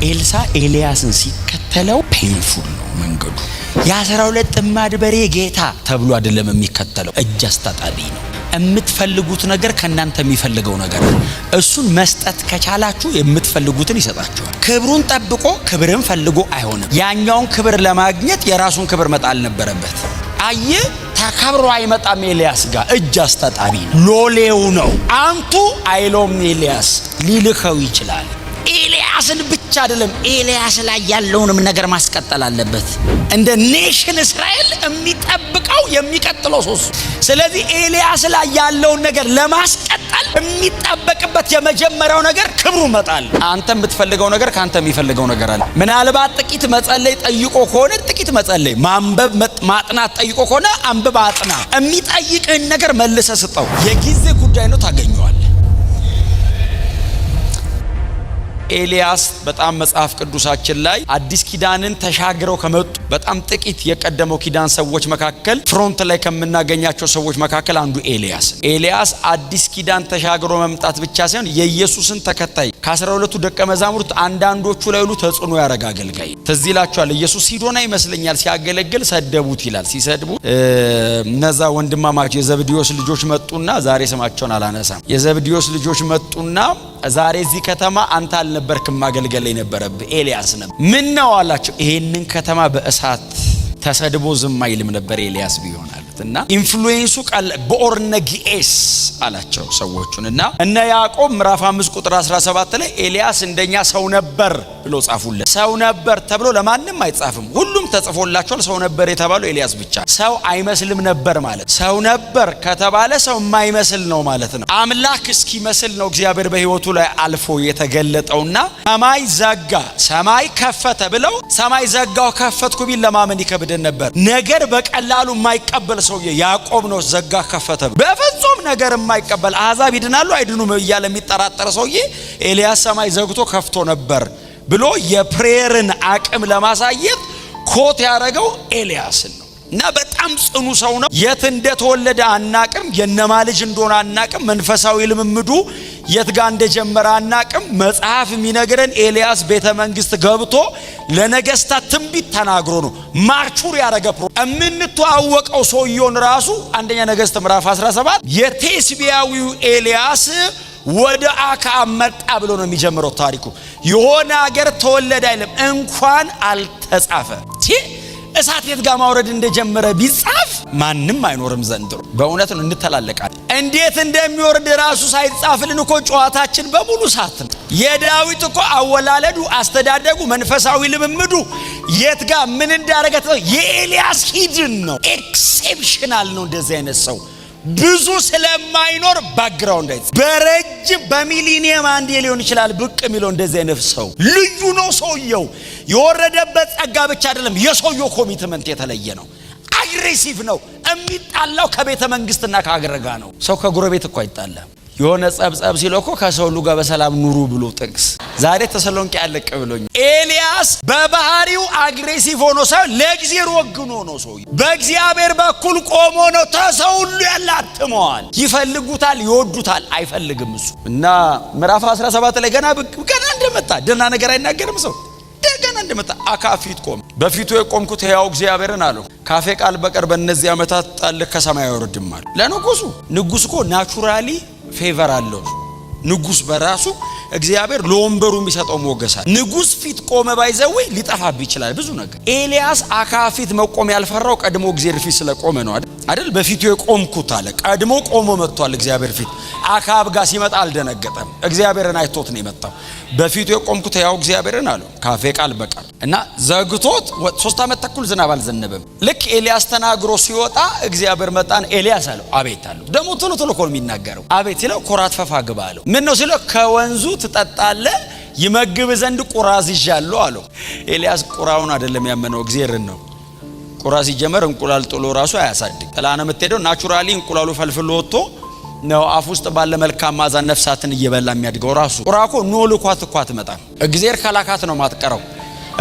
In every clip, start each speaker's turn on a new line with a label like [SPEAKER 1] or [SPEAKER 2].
[SPEAKER 1] ኤልሳ ኤልያስን ሲከተለው ፔንፉል ነው መንገዱ። የ12 ጥማድ በሬ ጌታ ተብሎ አይደለም የሚከተለው፣ እጅ አስታጣቢ ነው። የምትፈልጉት ነገር ከናንተ የሚፈልገው ነገር ነው። እሱን መስጠት ከቻላችሁ የምትፈልጉትን ይሰጣችኋል። ክብሩን ጠብቆ ክብርን ፈልጎ አይሆንም። ያኛውን ክብር ለማግኘት የራሱን ክብር መጣል ነበረበት። አየ ተከብሮ አይመጣም። ኤልያስ ጋር እጅ አስታጣቢ ነው፣ ሎሌው ነው። አንቱ አይሎም ኤልያስ ሊልከው ይችላል። ኤልያስን ብቻ አይደለም ኤልያስ ላይ ያለውንም ነገር ማስቀጠል አለበት። እንደ ኔሽን እስራኤል የሚጠብቀው የሚቀጥለው ሶስት። ስለዚህ ኤልያስ ላይ ያለውን ነገር ለማስቀጠል የሚጠበቅበት የመጀመሪያው ነገር ክብሩ መጣል። አንተ የምትፈልገው ነገር ካንተ የሚፈልገው ነገር አለ። ምናልባት ጥቂት መጸለይ ጠይቆ ከሆነ ጥቂት መጸለይ፣ ማንበብ ማጥናት ጠይቆ ከሆነ አንብብ አጥና። የሚጠይቅህን ነገር መልሰህ ስጠው። የጊዜ ጉዳይ ነው፣ ታገኘዋለህ። ኤልያስ በጣም መጽሐፍ ቅዱሳችን ላይ አዲስ ኪዳንን ተሻግረው ከመጡ በጣም ጥቂት የቀደመው ኪዳን ሰዎች መካከል ፍሮንት ላይ ከምናገኛቸው ሰዎች መካከል አንዱ ኤልያስ አዲስ ኪዳን ተሻግሮ መምጣት ብቻ ሳይሆን የኢየሱስን ተከታይ ከ12ቱ ደቀ መዛሙርት አንዳንዶቹ ላይ ሁሉ ተጽዕኖ ያደረገ አገልጋይ። ትዝ ይላችኋል፣ ኢየሱስ ሲዶና ይመስለኛል ሲያገለግል ሰደቡት ይላል። ሲሰድቡ እነዛ ወንድማማች የዘብዴዎስ ልጆች መጡና፣ ዛሬ ስማቸውን አላነሳም፣ የዘብዴዎስ ልጆች መጡና ዛሬ እዚህ ከተማ አንተ አልነበርክም ማገልገል የነበረብህ ኤልያስ ነበር። ምን ነው አላቸው። ይሄንን ከተማ በእሳት ተሰድቦ ዝም አይልም ነበር ኤልያስ ቢሆን አሉት። እና ኢንፍሉዌንሱ ቃል በኦርነጊኤስ አላቸው ሰዎቹን። እና እነ ያዕቆብ ምዕራፍ 5 ቁጥር 17 ላይ ኤልያስ እንደኛ ሰው ነበር ብሎ ጻፉለት። ሰው ነበር ተብሎ ለማንም አይጻፍም፣ ሁሉም ተጽፎላቸዋል። ሰው ነበር የተባለው ኤልያስ ብቻ። ሰው አይመስልም ነበር ማለት ሰው ነበር ከተባለ ሰው የማይመስል ነው ማለት ነው። አምላክ እስኪመስል ነው እግዚአብሔር በህይወቱ ላይ አልፎ የተገለጠውና ሰማይ ዘጋ ሰማይ ከፈተ ብለው ሰማይ ዘጋው ከፈትኩ ቢል ለማመን ይከብደን ነበር። ነገር በቀላሉ የማይቀበል ሰውዬ ያዕቆብ ነው። ዘጋ ከፈተ በፍጹም ነገር የማይቀበል አሕዛብ ይድናሉ አይድኑም እያለ የሚጠራጠር ሰውዬ ኤልያስ ሰማይ ዘግቶ ከፍቶ ነበር ብሎ የፕሬየርን አቅም ለማሳየት ኮት ያደረገው ኤልያስን ነው። እና በጣም ጽኑ ሰው ነው። የት እንደተወለደ አናቅም፣ የነማ ልጅ እንደሆነ አናቅም፣ መንፈሳዊ ልምምዱ የት ጋር እንደጀመረ አናቅም። መጽሐፍ የሚነግረን ኤልያስ ቤተ መንግስት ገብቶ ለነገስታት ትንቢት ተናግሮ ነው ማቹር ያደረገ የምንተዋወቀው ሰውየውን ራሱ አንደኛ ነገስት ምዕራፍ 17 የቴስቢያዊው ኤልያስ ወደ አክዓብ መጣ ብሎ ነው የሚጀምረው ታሪኩ። የሆነ ሀገር ተወለደ አይልም፣ እንኳን አልተጻፈ። እሳት የት ጋር ማውረድ እንደጀመረ ቢጻፍ ማንም አይኖርም ዘንድሮ። በእውነት ነው እንተላለቃለን። እንዴት እንደሚወርድ ራሱ ሳይጻፍልን እኮ ጨዋታችን በሙሉ እሳት ነው። የዳዊት እኮ አወላለዱ፣ አስተዳደጉ፣ መንፈሳዊ ልምምዱ የት ጋር ምን እንዳደረገ የኤልያስ ሂድን ነው። ኤክሴፕሽናል ነው እንደዚህ አይነት ሰው። ብዙ ስለማይኖር ባክግራውንድ አይት በረጅም በሚሊኒየም አንዴ ሊሆን ይችላል ብቅ የሚለው እንደዚህ አይነት ሰው ልዩ ነው። ሰውየው የወረደበት ጸጋ ብቻ አይደለም፣ የሰውየው ኮሚትመንት የተለየ ነው። አግሬሲቭ ነው። የሚጣላው ከቤተ መንግስትና ከሀገር ጋር ነው። ሰው ከጎረቤት እኮ አይጣላም። የሆነ ጸብጸብ ሲለው እኮ ከሰው ሁሉ ጋር በሰላም ኑሩ ብሎ ጥቅስ ዛሬ ተሰሎንቄ ያለቀ ብሎኝ። ኤልያስ በባህሪው አግሬሲቭ ሆኖ ሳይሆን ለእግዚአብሔር ወግኖ ነው። ሰው በእግዚአብሔር በኩል ቆሞ ነው። ተሰው ሁሉ ያላትመዋል። ይፈልጉታል፣ ይወዱታል፣ አይፈልግም እሱ። እና ምዕራፍ 17 ላይ ገና እንደመጣ ደህና ነገር አይናገርም ሰው። ገና እንደመጣ አክዓብ ፊት ቆመ። በፊቱ የቆምኩት ሕያው እግዚአብሔርን አለው ካፌ ቃል በቀር በእነዚህ ዓመታት ጣል ከሰማይ አይወርድም አለ ለንጉሱ። ንጉስ እኮ ናቹራሊ ፌቨር አለው። ንጉስ በራሱ እግዚአብሔር ለወንበሩ የሚሰጠው ሞገሳል። ንጉስ ፊት ቆመ ባይዘው ሊጠፋብ ይችላል ብዙ ነገር። ኤልያስ አክዓብ ፊት መቆም ያልፈራው ቀድሞ እግዚአብሔር ፊት ስለቆመ ነው አይደል? በፊቱ የቆምኩት አለ። ቀድሞ ቆሞ መጥቷል እግዚአብሔር ፊት። አክዓብ ጋር ሲመጣ አልደነገጠም። እግዚአብሔርን አይቶት ነው የመጣው። በፊቱ የቆምኩት ሕያው እግዚአብሔርን አለው ካፌ ቃል በቀር እና ዘግቶት 3 ዓመት ተኩል ዝናብ አልዘነበም። ልክ ኤልያስ ተናግሮ ሲወጣ እግዚአብሔር መጣን። ኤልያስ አለው አቤት አለው። ደሞ ቶሎ እኮ ነው የሚናገረው። አቤት ሲለው ኮራት ፈፋ ግባ አለው። ምን ነው ሲለው ከወንዙ ትጠጣለህ ይመግብ ዘንድ ቁራ ይዣለሁ አለው። ኤልያስ ቁራውን አይደለም ያመነው እግዚአብሔርን ነው። ቁራ ሲጀመር እንቁላል ጥሎ ራሱ አያሳድግ። ጥላና የምትሄደው ናቹራሊ እንቁላሉ ፈልፍሎ ወጥቶ ነው አፍ ውስጥ ባለ መልካም ማዛ ነፍሳትን እየበላ የሚያድገው ራሱ። ቁራኮ ኖ ልኳት እኮ አትመጣም። እግዚአብሔር ከላካት ነው ማትቀረው።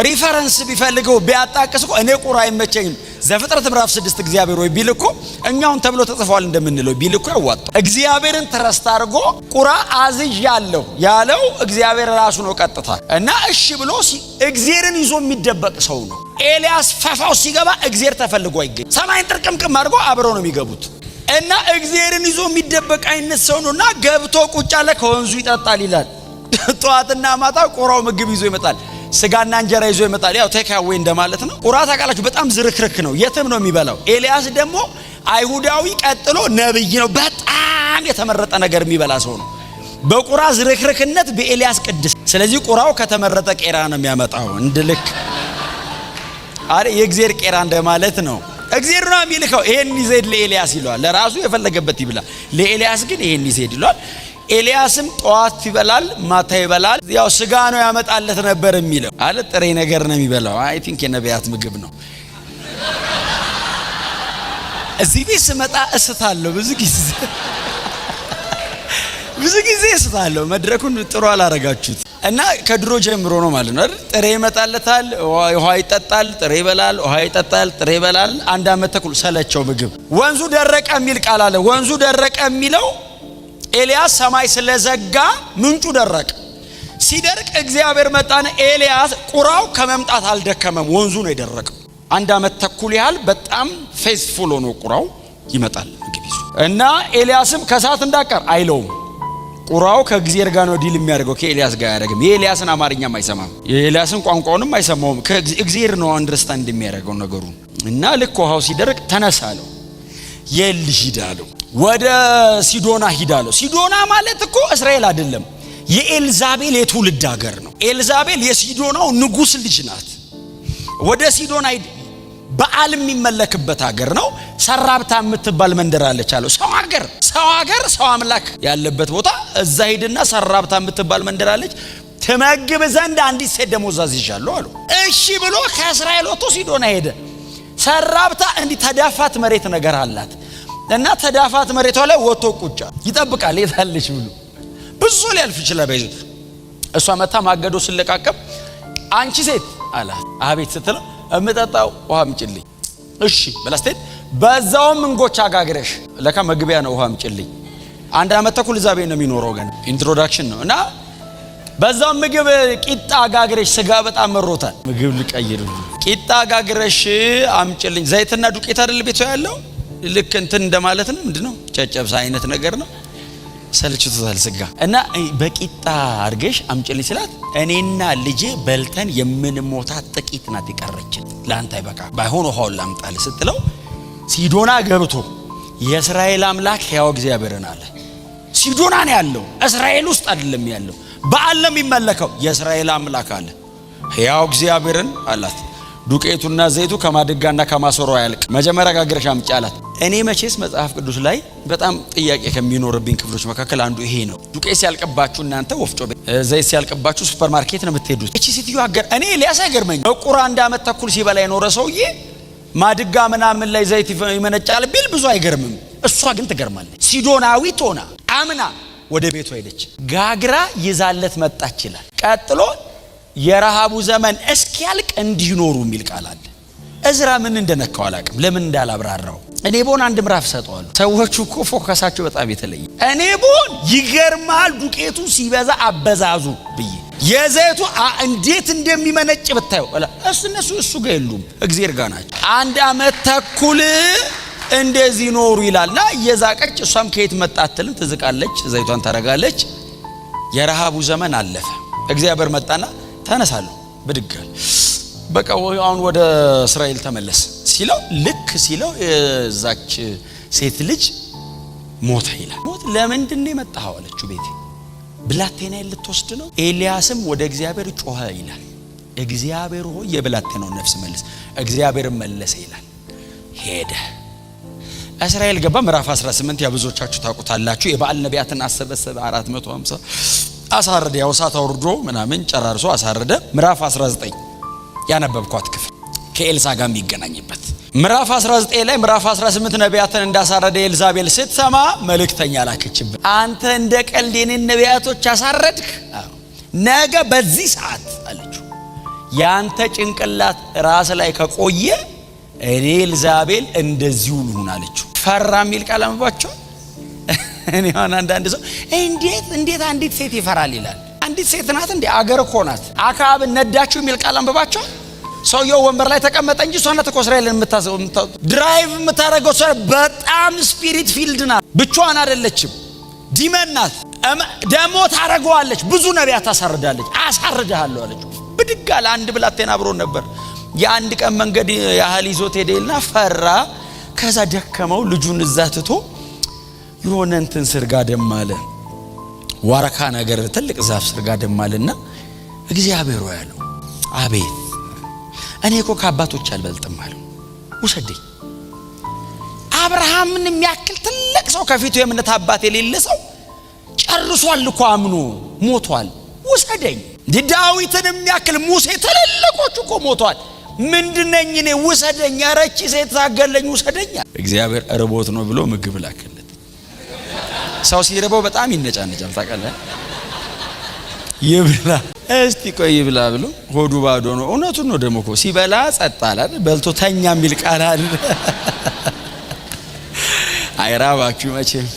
[SPEAKER 1] ሪፈረንስ ቢፈልገው ቢያጣቅስ እኮ እኔ ቁራ አይመቸኝም ዘፍጥረት ምዕራፍ 6 እግዚአብሔር ወይ ቢል እኮ እኛውን ተብሎ ተጽፏል እንደምንለው ቢል እኮ ያዋጣው። እግዚአብሔርን ትረስት አድርጎ ቁራ አዝዣለሁ ያለው እግዚአብሔር ራሱ ነው ቀጥታ። እና እሺ ብሎ እግዚአብሔርን ይዞ የሚደበቅ ሰው ነው። ኤልያስ ፈፋው ሲገባ እግዚአብሔር ተፈልጎ አይገኝ። ሰማይን ጥርቅምቅም አድርጎ አብረው ነው የሚገቡት። እና እግዚአብሔርን ይዞ የሚደበቅ አይነት ሰው ነውና ገብቶ ቁጭ አለ። ከወንዙ ይጠጣል ይላል። ጧትና ማታ ቁራው ምግብ ይዞ ይመጣል። ስጋና እንጀራ ይዞ ይመጣል። ያው ቴካዌ እንደማለት ነው። ቁራ ታውቃላችሁ በጣም ዝርክርክ ነው፣ የትም ነው የሚበላው። ኤልያስ ደግሞ አይሁዳዊ ቀጥሎ ነብይ ነው። በጣም የተመረጠ ነገር የሚበላ ሰው ነው። በቁራ ዝርክርክነት በኤልያስ ቅድስ። ስለዚህ ቁራው ከተመረጠ ቄራ ነው የሚያመጣው። እንድልክ አረ የእግዚአብሔር ቄራ እንደማለት ነው። እግዚአብሔር ነው የሚልከው። ይሄን ይዘድ ለኤልያስ ይለዋል። ለራሱ የፈለገበት ይብላ። ለኤልያስ ግን ይሄን ይዘድ ይለዋል። ኤልያስም ጧት ይበላል፣ ማታ ይበላል። ያው ስጋ ነው ያመጣለት ነበር የሚለው አለ። ጥሬ ነገር ነው የሚበላው። አይ ቲንክ የነቢያት ምግብ ነው። እዚህ ቤት ስመጣ እስታለሁ ብዙ ጊዜ እስታለሁ። መድረኩን ጥሩ አላረጋችሁት። እና ከድሮ ጀምሮ ነው ማለት ነው አይደል? ጥሬ ይመጣለታል፣ ውሃ ይጠጣል፣ ጥሬ ይበላል፣ ውሃ ይጠጣል፣ ጥሬ ይበላል። አንድ አመት ተኩል ሰለቸው ምግብ። ወንዙ ደረቀ የሚል ቃል አለ። ወንዙ ደረቀ የሚለው ኤልያስ ሰማይ ስለዘጋ ምንጩ ደረቀ። ሲደርቅ እግዚአብሔር መጣና ኤልያስ ቁራው ከመምጣት አልደከመም፣ ወንዙ ነው የደረቀው። አንድ አመት ተኩል ያህል በጣም ፌስፉል ሆኖ ቁራው ይመጣል ምግብ ይዞ። እና ኤልያስም ከሳት እንዳቀር አይለውም። ቁራው ከእግዚአብሔር ጋር ነው ዲል የሚያደርገው፣ ከኤልያስ ጋር አያደርግም። የኤልያስን አማርኛም አይሰማም፣ የኤልያስን ቋንቋውንም አይሰማውም። ከእግዚአብሔር ነው አንደርስታንድ የሚያደርገው ነገሩ። እና ልክ ውሃው ሲደርቅ ተነሳ አለው፣ የልጅ ሂድ አለው፣ ወደ ሲዶና ሂድ አለው። ሲዶና ማለት እኮ እስራኤል አይደለም፣ የኤልዛቤል የትውልድ ሀገር ነው። ኤልዛቤል የሲዶናው ንጉስ ልጅ ናት። ወደ ሲዶና ሂድ፣ በዓል የሚመለክበት ሀገር ነው። ሰራብታ የምትባል መንደር አለች አለው። ሰው አምላክ ያለበት ቦታ እዛ ሂድና ሰራብታ የምትባል መንደር አለች፣ ትመግብ ዘንድ አንዲት ሴት ደሞዝ አዝዣለሁ አለው። እሺ ብሎ ከእስራኤል ወጥቶ ሲዶና ሄደ። ሰራብታ እንዲህ ተዳፋት መሬት ነገር አላት እና ተዳፋት መሬቷ ላይ ወጥቶ ቁጫ ይጠብቃል። የታለች ብሎ ብዙ ሊያልፍ ይችላል። በይዙ እሷ መታ ማገዶ ስለቃቀም አንቺ ሴት አላት። አቤት ስትለው እምጠጣው ውሃ ምጭልኝ። እሺ በላስቴት በዛውም እንጎቻ አጋግረሽ ለካ መግቢያ ነው። ውሃ ምጭልኝ። አንድ አመት ተኩል እዛ ቤት ነው የሚኖረው። ገና ኢንትሮዳክሽን ነው። እና በዛውም ምግብ ቂጣ አጋግረሽ፣ ስጋ በጣም መሮታል። ምግብ ልቀይር፣ ቂጣ አጋግረሽ አምጭልኝ። ዘይትና ዱቄት አይደል ቤቷ ያለው፣ ልክ እንትን እንደማለት ነው። ምንድነው ጨጨብሳ አይነት ነገር ነው። ሰልችቶታል ስጋ። እና በቂጣ አርገሽ አምጭልኝ ስላት እኔና ልጄ በልተን የምንሞታት ጥቂት ናት የቀረችን፣ ላንተ አይበቃ ባይሆን ውሃውን ላምጣልህ ስትለው ሲዶና ገብቶ የእስራኤል አምላክ ሕያው እግዚአብሔርን አለ። ሲዶና ነው ያለው፣ እስራኤል ውስጥ አይደለም ያለው። በዓል ነው የሚመለከው። የእስራኤል አምላክ አለ ሕያው እግዚአብሔርን አላት። ዱቄቱና ዘይቱ ከማድጋና ከማሰሮ ያልቅ፣ መጀመሪያ ጋግረሽ አምጪ አላት። እኔ መቼስ መጽሐፍ ቅዱስ ላይ በጣም ጥያቄ ከሚኖርብኝ ክፍሎች መካከል አንዱ ይሄ ነው። ዱቄት ሲያልቅባችሁ እናንተ ወፍጮ ቤት፣ ዘይት ሲያልቅባችሁ ሱፐርማርኬት ነው የምትሄዱት። እቺ ሴትዮ አገር እኔ ሊያሳገርመኝ በቁራ አንድ አመት ተኩል ሲበላ የኖረ ሰውዬ ማድጋ ምናምን ላይ ዘይት ይመነጫል ቢል ብዙ አይገርምም። እሷ ግን ትገርማለች። ሲዶናዊት ሆና አምና ወደ ቤቷ ሄደች፣ ጋግራ ይዛለት መጣች ይላል። ቀጥሎ የረሃቡ ዘመን እስኪያልቅ እንዲኖሩ የሚል ቃል አለ። እዝራ ምን እንደነካው አላውቅም፣ ለምን እንዳላብራራው። እኔ ቦን አንድ ምዕራፍ ሰጠዋለሁ። ሰዎቹ እኮ ፎከሳቸው በጣም የተለየ። እኔ ቦን ይገርማል፣ ዱቄቱ ሲበዛ አበዛዙ ብዬ የዘይቱ እንዴት እንደሚመነጭ ብታዩ እሱ ጋር የሉም፣ እግዚአብሔር ጋር ናቸው። አንድ አመት ተኩል እንደዚህ ኖሩ ይላልና እየዛቀች እሷም ከየት መጣትልም ትዝቃለች፣ ዘይቷን ታረጋለች። የረሃቡ ዘመን አለፈ። እግዚአብሔር መጣና ተነሳለሁ ብድጋል፣ በቃ አሁን ወደ እስራኤል ተመለስ ሲለው፣ ልክ ሲለው የዛች ሴት ልጅ ሞተ ይላል። ሞት ለምንድን ነው የመጣኸው አለችው። ቤቴ ብላቴና ልትወስድ ነው። ኤልያስም ወደ እግዚአብሔር ጮኸ ይላል። እግዚአብሔር ሆይ የብላቴናውን ነፍስ መልስ። እግዚአብሔር መለሰ ይላል። ሄደ እስራኤል ገባ። ምዕራፍ 18 ያብዙዎቻችሁ ታውቁታላችሁ። የበዓል ነቢያትን አሰበሰበ 450 አሳረደ። ያው እሳት አውርዶ ምናምን ጨራርሶ አሳረደ። ምዕራፍ 19 ያነበብኳት ክፍል ከኤልሳ ጋር የሚገናኝበት ምዕራፍ 19 ላይ ምዕራፍ 18 ነቢያትን እንዳሳረደ ኤልዛቤል ስትሰማ መልእክተኛ ላከችበት። አንተ እንደ ቀልድ የኔን ነቢያቶች አሳረድክ፣ ነገ በዚህ ሰዓት አለችው ያንተ ጭንቅላት ራስ ላይ ከቆየ እኔ ኤልዛቤል እንደዚሁ ልሁን አለችው። ፈራ የሚል ቃል አንባቸው። እኔ አንዳንድ ሰው እንዴት አንዲት ሴት ይፈራል ይላል። አንዲት ሴት ናት እንዴ? አገር እኮ ናት። አካብ ነዳችሁ የሚል ቃል አንባቸው። ሰውየው ወንበር ላይ ተቀመጠ እንጂ እሷ ናት እኮ እስራኤልን ድራይቭ የምታደርገው። እሷ በጣም ስፒሪት ፊልድ ናት፣ ብቻዋን አይደለችም። ዲመን ናት። ደሞ ታረጋዋለች። ብዙ ነቢያት ታሳርዳለች። አሳርድሃለሁ አለችው። ብድግ አለ። አንድ ብላቴና አብሮ ነበር። የአንድ ቀን መንገድ ያህል ይዞት ሄደና ፈራ። ከዛ ደከመው። ልጁን እዛ ትቶ የሆነ እንትን ስር ጋደም አለ። ዋረካ ነገር ትልቅ ዛፍ ስር ጋደም አለና እግዚአብሔር ያለው አቤት እኔ እኮ ከአባቶች አልበልጥም አለው። ውሰደኝ። አብርሃምን የሚያክል ትልቅ ሰው ከፊቱ የእምነት አባት የሌለ ሰው ጨርሷል እኮ አምኖ ሞቷል። ውሰደኝ። ዳዊትን የሚያክል ሙሴ ትልልቆቹ እኮ ሞቷል። ምንድነኝ እኔ? ውሰደኝ። ያረቺ ሴት ታገለኝ፣ ውሰደኝ። እግዚአብሔር እርቦት ነው ብሎ ምግብ ላከለት። ሰው ሲርበው በጣም ይነጫነጫል ታውቃለህ። ይብላ እስቲ ቆይ ይብላ ብሎ ሆዱ ባዶ ነው። እውነቱን ነው ደግሞ እኮ ሲበላ ጸጥ አለ አይደል? በልቶ ተኛ የሚል ቃል አለ። አይራባችሁ መቼም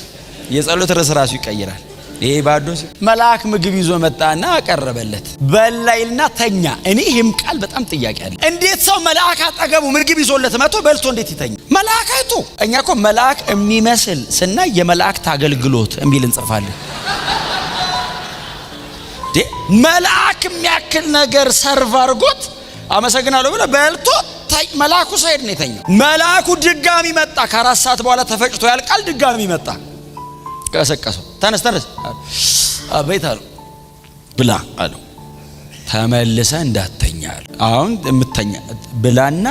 [SPEAKER 1] የጸሎት ርዕስ ራሱ ይቀይራል። ይሄ ባዶ መልአክ ምግብ ይዞ መጣና አቀረበለት። በላይልና ተኛ። እኔ ይሄም ቃል በጣም ጥያቄ አለ። እንዴት ሰው መልአክ አጠገቡ ምግብ ይዞለት መጥቶ በልቶ እንዴት ይተኛ? መልአክ አይቶ እኛ እኮ መልአክ የሚመስል ስናይ የመላእክት አገልግሎት የሚል እንጽፋለን። መልአክ የሚያክል ነገር ሰርቭ አድርጎት አመሰግናለሁ ብለ በልቶ መልአኩ ሳይድ ነው የተኛው። መልአኩ ድጋሚ መጣ። ከ4 ሰዓት በኋላ ተፈጭቶ ያልቃል። ድጋሚ መጣ። ቀሰቀሰው። ተነስ አቤት አለው። ብላ አለው። ተመልሰ እንዳተኛ አለው። አሁን የምተኛ ብላና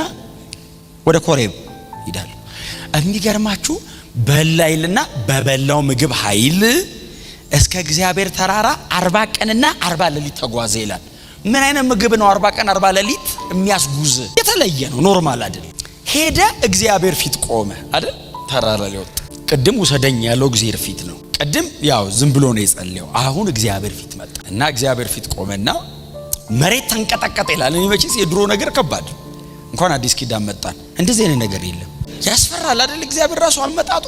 [SPEAKER 1] ወደ ኮሬብ ይዳል። የሚገርማችሁ በላይልና በበላው ምግብ ኃይል እስከ እግዚአብሔር ተራራ 40 ቀንና 40 ሌሊት ተጓዘ ይላል። ምን አይነት ምግብ ነው 40 ቀን 40 ሌሊት የሚያስጉዝ? የተለየ ነው፣ ኖርማል አይደል። ሄደ እግዚአብሔር ፊት ቆመ አይደል? ተራራ ላይ ወጣ። ቅድም ውሰደኝ ያለው እግዚአብሔር ፊት ነው። ቅድም ያው ዝም ብሎ ነው የጸለየው። አሁን እግዚአብሔር ፊት መጣ እና እግዚአብሔር ፊት ቆመና መሬት ተንቀጠቀጠ ይላል። እኔ መቼስ የድሮ ነገር ከባድ እንኳን አዲስ ኪዳን መጣን እንደዚህ አይነት ነገር የለም። ያስፈራል አይደል? እግዚአብሔር ራሱ አልመጣጡ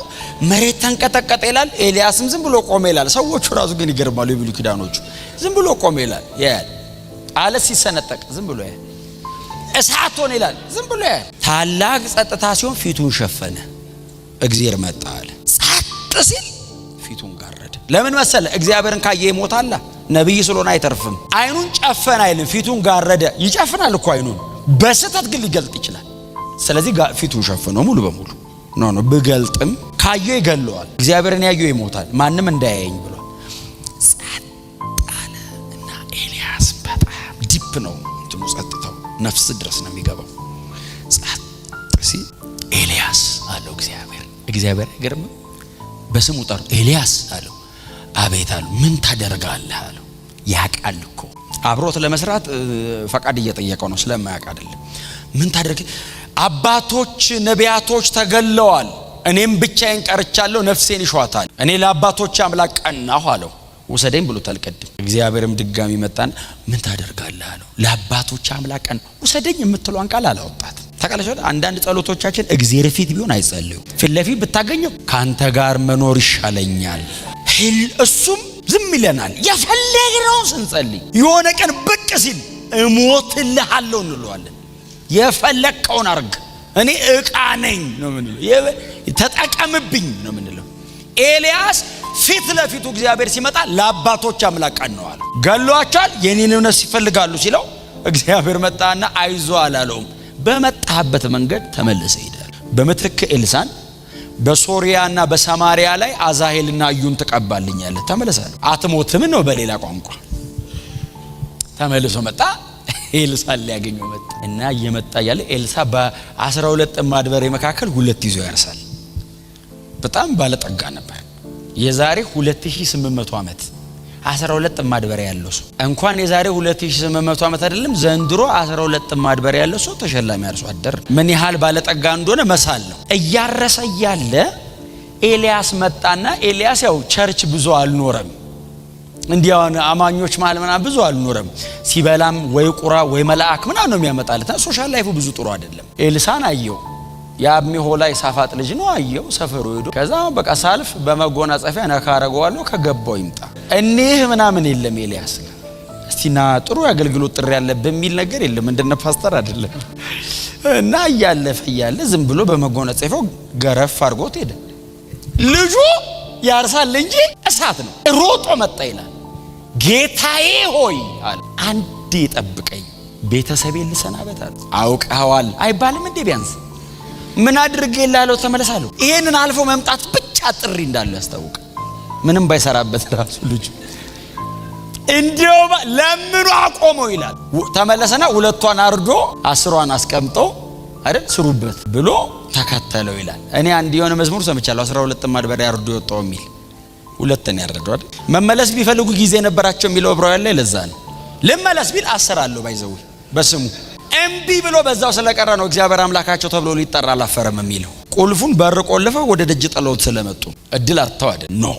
[SPEAKER 1] መሬት ተንቀጠቀጠ ይላል። ኤልያስም ዝም ብሎ ቆመ ይላል። ሰዎቹ ራሱ ግን ይገርማሉ። የብሉይ ኪዳኖቹ ዝም ብሎ ቆመ ይላል። አለት ሲሰነጠቅ ዝም ብሎ እሳት ሆነ ይላል። ዝም ብሎ ታላቅ ጸጥታ ሲሆን ፊቱን ሸፈነ። እግዚአብሔር መጣ አለ። ጸጥ ሲል ፊቱን ጋረደ። ለምን መሰለ? እግዚአብሔርን ካየ ይሞታል። ነብይ ስለሆነ አይተርፍም። አይኑን ጨፈን አይልም፣ ፊቱን ጋረደ። ይጨፍናል እኮ አይኑን፣ በስተት ግን ሊገልጥ ይችላል። ስለዚህ ፊቱን ሸፈነው ሙሉ በሙሉ ነው። ብገልጥም ካየው ይገለዋል። እግዚአብሔርን ያየው ይሞታል። ማንም እንዳያየኝ ብሏል። ጸጥ አለ እና ኤልያስ በጣም ዲፕ ነው እንትኑ ጸጥታው፣ ነፍስ ድረስ ነው የሚገባው። ጸጥ ሲል ኤልያስ አለው እግዚአብሔር አይገርም? በስሙ ጠሩ። ኤልያስ አለው። አቤት አለው። ምን ታደርጋለህ አለው። ያውቃል እኮ አብሮት ለመስራት ፈቃድ እየጠየቀው ነው፣ ስለማያውቅ አይደለም። ምን ታደርግ? አባቶች ነቢያቶች ተገለዋል፣ እኔም ብቻዬን ቀርቻለሁ፣ ነፍሴን ይሿታል። እኔ ለአባቶች አምላክ ቀናሁ አለው። ውሰደኝ ብሎታል ቅድም። እግዚአብሔርም ድጋሚ መጣን። ምን ታደርጋለህ አለው። ለአባቶች አምላክ ቀን ውሰደኝ የምትለዋን ቃል አላወጣት። ታውቃለሽ፣ አንዳንድ ጸሎቶቻችን እግዚአብሔር ፊት ቢሆን አይጸልዩ። ፊት ለፊት ብታገኘው ካንተ ጋር መኖር ይሻለኛል። እሱም ዝም ይለናል። የፈለግነውን ስንጸልይ የሆነ ቀን ብቅ ሲል እሞትልሃለሁ እንለዋለን። የፈለከውን አርግ፣ እኔ ዕቃ ነኝ ነው ምንለው። ተጠቀምብኝ ነው ምንለው። ኤልያስ ፊት ለፊቱ እግዚአብሔር ሲመጣ ለአባቶች አምላክ ቀነዋል። ገሏቸዋል፣ የኔን ነፍስ ይፈልጋሉ ሲለው እግዚአብሔር መጣና አይዞ አላለውም። በመጣበት መንገድ ተመለሰ ይላል። በመትክ ኤልሳን በሶሪያና በሰማሪያ ላይ አዛሄልና አዩን ተቀባልኛለህ ተመለሰ። አትሞትም ነው በሌላ ቋንቋ። ተመልሶ መጣ። ኤልሳ ሊያገኘው መጣ እና እየመጣ ያለ ኤልሳ በ12 ጥማድ በሬ መካከል 2 ይዞ ያርሳል። በጣም ባለጠጋ ነበር። የዛሬ 2800 ዓመት 12 ጥማድ በሬ ያለው ሰው እንኳን የዛሬ 2800 ዓመት አይደለም ዘንድሮ 12 ጥማድ በሬ ያለው ሰው ተሸላሚ አርሶ አደር ምን ያህል ባለጠጋ እንደሆነ መሳል ነው። እያረሰ ያለ ኤልያስ መጣና ኤልያስ ያው ቸርች ብዙ አልኖረም፣ እንዲያው አማኞች ማለት ምናምን ብዙ አልኖረም። ሲበላም ወይ ቁራ ወይ መልአክ ምናምን ነው የሚያመጣለት። ሶሻል ላይፉ ብዙ ጥሩ አይደለም። ኤልሳን አየው። ያሚሆላ የሳፋጥ ልጅ ነው አየው ሰፈሩ ሄዶ ከዛ በቃ ሳልፍ በመጎናጸፊያ ነካረገዋለሁ ከገባው ይምጣ እኒህ ምናምን የለም ኤልያስ እስቲና ጥሩ አገልግሎት ጥሪ ያለ በሚል ነገር የለም እንደነ ፓስተር አይደለም እና ያለፈ ያለ ዝም ብሎ በመጎናጸፊያው ገረፍ አድርጎት ሄደ ልጁ ያርሳል እንጂ እሳት ነው ሮጦ መጣ ይላል ጌታዬ ሆይ አለ አንዴ ጠብቀኝ ቤተሰቤን ልሰናበታል አውቀዋል አይባልም እንዴ ቢያንስ ምን አድርጌልሃለሁ ተመለሳለሁ ይሄንን አልፎ መምጣት ብቻ ጥሪ እንዳለው ያስታውቅ ምንም ባይሰራበት ራሱ ልጅ እንዲው ለምኑ አቆመው ይላል ተመለሰና ሁለቷን አርዶ 10ዋን አስቀምጦ አይደል ስሩበት ብሎ ተከተለው ይላል እኔ አንድ የሆነ መዝሙር ሰምቻለሁ 12 ጥማድ በሬ አርዶ ይወጣው የሚል ሁለተኛ ያረደው አይደል መመለስ ቢፈልጉ ጊዜ ነበራቸው የሚለው ዕብራውያን ላይ ለዛ ነው ለመለስ ቢል 10 አለው ባይዘው በስሙ እምቢ ብሎ በዛው ስለቀረ ነው እግዚአብሔር አምላካቸው ተብሎ ሊጠራ አላፈረም የሚለው ቁልፉን በር ቆልፈው ወደ ደጅ ጥለውት ስለመጡ እድል አጥተው አይደል ነው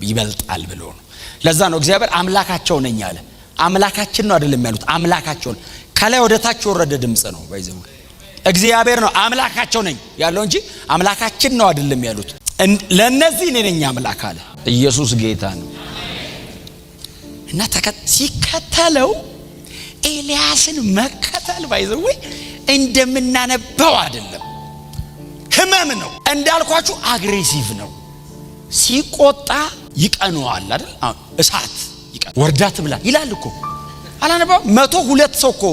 [SPEAKER 1] ይበልጣል ብሎ ነው ለዛ ነው እግዚአብሔር አምላካቸው ነኝ አለ አምላካችን ነው አይደለም ያሉት አምላካቸው ከላይ ወደ ታች ወረደ ድምጽ ነው ባይዘው እግዚአብሔር ነው አምላካቸው ነኝ ያለው እንጂ አምላካችን ነው አይደለም ያሉት ለነዚህ እኔ ነኝ አምላክ አለ ኢየሱስ ጌታ ነው እና ሲከተለው ኤልያስን መከተል ባይዘው እንደምናነበው አይደለም ህመም ነው እንዳልኳችሁ አግሬሲቭ ነው ሲቆጣ ይቀነዋል አይደል እሳት ይቀን ወርዳት ብላ ይላል እኮ አላነበው 102 ሰው እኮ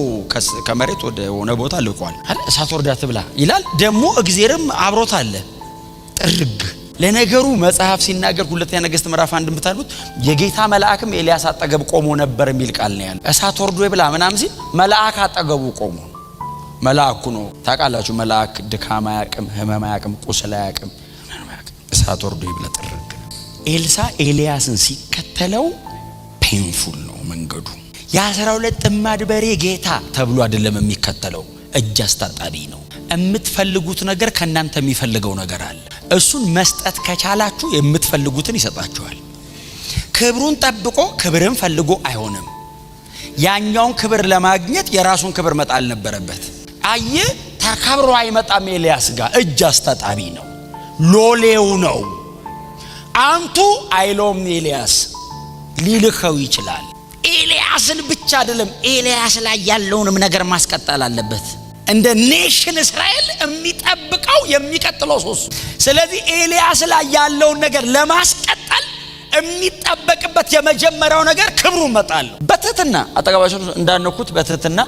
[SPEAKER 1] ከመሬት ወደ ሆነ ቦታ ልቋል አይደል እሳት ወርዳት ብላ ይላል ደሞ እግዚአብሔርም አብሮት አለ ጥርግ ለነገሩ መጽሐፍ ሲናገር ሁለተኛ ነገሥት ምዕራፍ 1 ብታሉት የጌታ መልአክም ኤልያስ አጠገብ ቆሞ ነበር የሚል ቃል ነው ያለው እሳት ወርዶ ይብላ ምናምን ሲል መልአክ አጠገቡ ቆሞ መልአኩ ነው ታውቃላችሁ መልአክ ድካማ ያቅም ህመማ ያቅም ቁስላ ያቅም እሳት ወርዶ ይብላ ጥርግ ኤልሳ ኤልያስን ሲከተለው ፔንፉል ነው መንገዱ ያ12 ጥማድ በሬ ጌታ ተብሎ አይደለም የሚከተለው እጅ አስታጣቢ ነው የምትፈልጉት ነገር ከናንተ የሚፈልገው ነገር አለ እሱን መስጠት ከቻላችሁ የምትፈልጉትን ይሰጣችኋል ክብሩን ጠብቆ ክብርን ፈልጎ አይሆንም ያኛውን ክብር ለማግኘት የራሱን ክብር መጣል ነበረበት አየ ተከብሮ አይመጣም ኤልያስ ጋር እጅ አስታጣቢ ነው ሎሌው ነው አንቱ አይሎም ኤልያስ ሊልከው ይችላል ኤልያስን ብቻ አይደለም ኤልያስ ላይ ያለውንም ነገር ማስቀጠል አለበት እንደ ኔሽን እስራኤል የሚጠብቀው የሚቀጥለው ሶስት ስለዚህ ኤልያስ ላይ ያለውን ነገር ለማስቀጠል የሚጠበቅበት የመጀመሪያው ነገር ክብሩ መጣል በትህትና አጠገባቸው እንዳነኩት በትህትና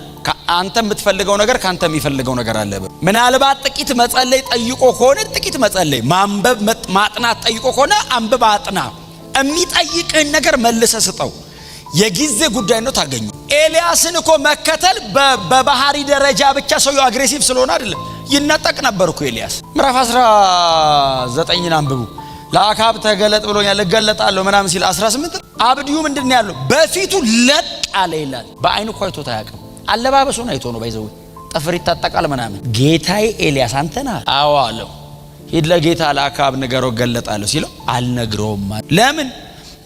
[SPEAKER 1] አንተ የምትፈልገው ነገር ካንተ የሚፈልገው ነገር አለ ምናልባት ጥቂት መጸለይ ጠይቆ ከሆነ ጥቂት መጸለይ ማንበብ ማጥናት ጠይቆ ከሆነ አንብብ አጥና የሚጠይቅህን ነገር መልሰ ስጠው የጊዜ ጉዳይ ነው ታገኙ ኤልያስን እኮ መከተል በባህሪ ደረጃ ብቻ ሰው አግሬሲቭ ስለሆነ አይደለም ይነጠቅ ነበርኩ ኤልያስ ምዕራፍ 19 አንብቡ ለአካብ ተገለጥ ብሎኛል እገለጣለሁ ምናምን ሲል 18 አብዲዩ ምንድነው ያለው በፊቱ ለጥ አለ ይላል በአይኑ ቆይቶ ታያቀም አለባበሱን አይቶ ነው ባይዘው ጠፍር ይታጠቃል ምናምን ጌታዬ ኤልያስ አንተና አዎ አለው ሂድ ለጌታ ለአካብ ንገረው እገለጣለሁ ሲለው አልነግረውም ለምን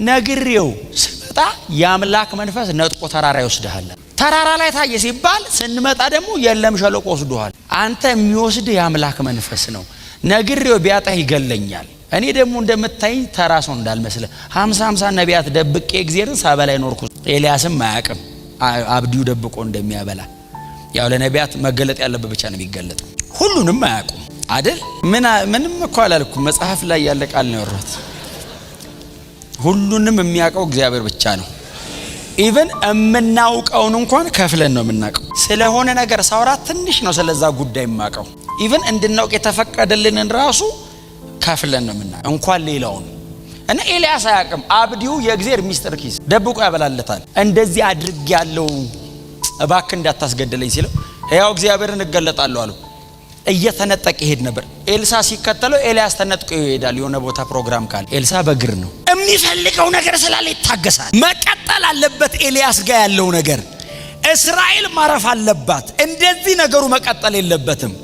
[SPEAKER 1] ነግሬው ስመጣ የአምላክ መንፈስ ነጥቆ ተራራ ይወስድሃል ተራራ ላይ ታየ ሲባል ስንመጣ ደግሞ የለም ሸለቆ ወስዶሃል አንተ የሚወስድ የአምላክ መንፈስ ነው ነግሬው ቢያጣህ ይገለኛል እኔ ደግሞ እንደምታይ ተራሶ እንዳልመስለ 50 ነቢያት ደብቄ እግዚአብሔርን ሳበላይ ኖርኩ ኤልያስም ማያቅም አብዲው ደብቆ እንደሚያበላ ያው ለነቢያት መገለጥ ያለበት ብቻ ነው የሚገለጥ ሁሉንም ማያቁም አይደል ምንም እኮ አላልኩም መጽሐፍ ላይ ያለ ቃል ነው ያወራሁት ሁሉንም የሚያቀው እግዚአብሔር ብቻ ነው ኢቭን እምናውቀውን እንኳን ከፍለን ነው የምናቀው ስለሆነ ነገር ሳውራ ትንሽ ነው ስለዛ ጉዳይ የማቀው ኢቭን እንድናውቅ የተፈቀደልንን ራሱ ከፍለን ነው የምናቀው እንኳን ሌላውን እና ኤልያስ አያቅም አብዲው የእግዚአብሔር ሚስጥር ኪስ ደብቆ ያበላልታል እንደዚህ አድርግ ያለው እባክ እንዳታስገድለኝ ሲለው ያው እግዚአብሔርን እገለጣለሁ አለው እየተነጠቀ ይሄድ ነበር ኤልሳ ሲከተለው ኤልያስ ተነጥቆ ይሄዳል የሆነ ቦታ ፕሮግራም ካለ ኤልሳ በግር ነው የሚፈልገው ነገር ስላለ ይታገሳል መቀጠል አለበት ኤልያስ ጋር ያለው ነገር እስራኤል ማረፍ አለባት እንደዚህ ነገሩ መቀጠል የለበትም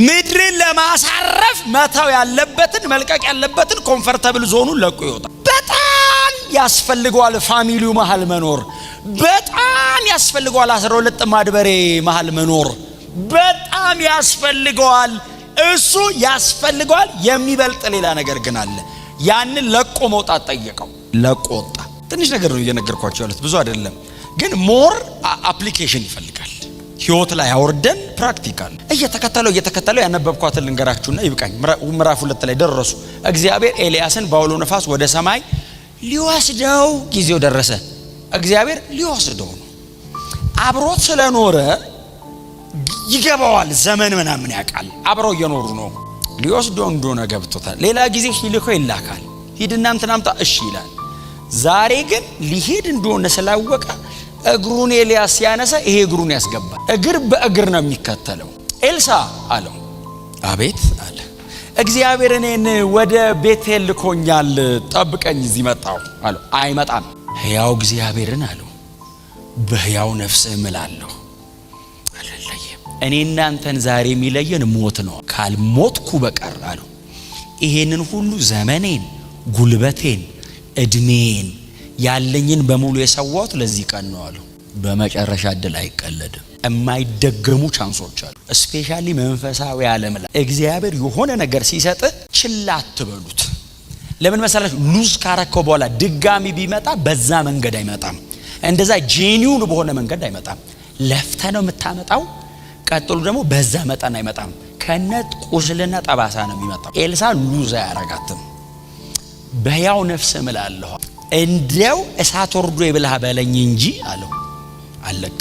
[SPEAKER 1] ምድርን ለማሳረፍ መታው ያለበትን መልቀቅ ያለበትን ኮምፎርታብል ዞኑን ለቆ ይወጣል በጣም ያስፈልገዋል ፋሚሊው መሃል መኖር በጣም ያስፈልገዋል 12 ጥማድ በሬ መሃል መኖር በጣም ያስፈልገዋል እሱ ያስፈልገዋል። የሚበልጥ ሌላ ነገር ግን አለ። ያንን ለቆ መውጣት ጠየቀው። ለቆ ወጣ። ትንሽ ነገር ነው እየነገርኳቸው ያሉት፣ ብዙ አይደለም፣ ግን ሞር አፕሊኬሽን ይፈልጋል። ህይወት ላይ አወርደን ፕራክቲካል እየተከተለው ያነበብኳትን ልንገራችሁና ይብቃኝ። ምዕራፍ 2 ላይ ደረሱ። እግዚአብሔር ኤልያስን በአውሎ ነፋስ ወደ ሰማይ ሊወስደው ጊዜው ደረሰ። እግዚአብሔር ሊወስደው ነው። አብሮት ስለኖረ ይገባዋል። ዘመን ምናምን ያውቃል። አብረው እየኖሩ ነው። ሊወስደው እንደሆነ ገብቶታል። ሌላ ጊዜ ሂልኮ ይላካል። ሂድና እንትን አምጣ፣ እሺ ይላል። ዛሬ ግን ሊሄድ እንደሆነ ስላወቀ እግሩን ኤልያስ ሲያነሳ ይሄ እግሩን ያስገባል። እግር በእግር ነው የሚከተለው። ኤልሳ አለው። አቤት አለ። እግዚአብሔር እኔን ወደ ቤቴል ልኮኛል፣ ጠብቀኝ፣ እዚህ መጣሁ አለው። አይመጣም። ሕያው እግዚአብሔርን አለው በሕያው ነፍስህ እምላለሁ አልለየም። እኔ እናንተን ዛሬ የሚለየን ሞት ነው። ካልሞትኩ በቀር አለው ይሄንን ሁሉ ዘመኔን፣ ጉልበቴን፣ እድሜን ያለኝን በሙሉ የሰዋሁት ለዚህ ቀን ነው አለው። በመጨረሻ እድል አይቀለድም። የማይደገሙ ቻንሶች አሉ። ስፔሻሊ መንፈሳዊ ዓለም ላይ እግዚአብሔር የሆነ ነገር ሲሰጥ ችላ አትበሉት። ለምን መሰላችሁ? ሉዝ ካረከው በኋላ ድጋሚ ቢመጣ በዛ መንገድ አይመጣም። እንደዛ ጄኒውን በሆነ መንገድ አይመጣም። ለፍተ ነው የምታመጣው። ቀጥሉ ደግሞ በዛ መጠን አይመጣም። ከነት ቁስልና ጠባሳ ነው የሚመጣው። ኤልሳ ሉዝ አያረጋትም። በሕያው ነፍስ እምላለሁ እንደው እሳት ወርዶ ይብላህ በለኝ እንጂ አለው አለቅ።